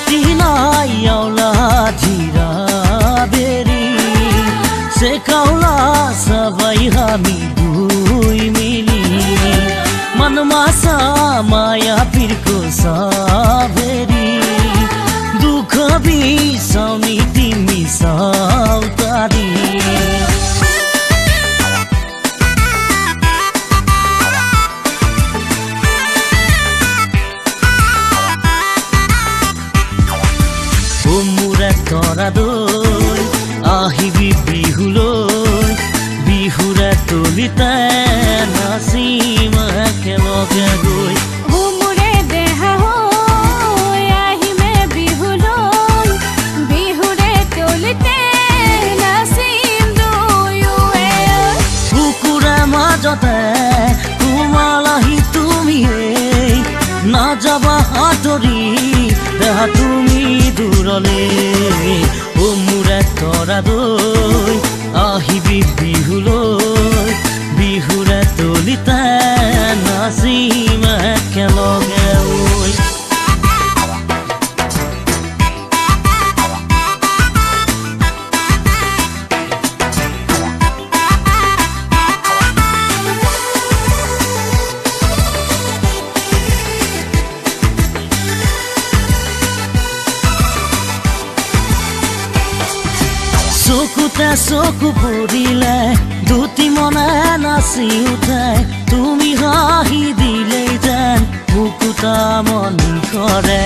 तिलाई आउला धीरा बेरी सेकाउला सबै हामी दुई मिली मनमा छ माया पिरको सबेरी दुःख बिसाउने तिमी साउतारी मुरा तरा दई আহিবি বিহুলৈ বিহুৰে তলিতে নাচিম একেলগে গৈ মোৰে দেহা হৈ আহিমে বিহুলৈ বিহুৰে তলিতে নাচিম দুয়োৱে কুকুৰা মাজতে তোমালাহি তুমি নাযাবা হাতৰি দেহা তুমি দূৰলে ও মুৰে তৰা দই আহিবি বিহুলৈ বিহুৰে তলিতে নাচিম একেলগে ঐ চকুতে চকু পৰিলে দুটি মনে নাচি উঠে তুমি হাঁহি দিলেই যেন বুকুটা মন কৰে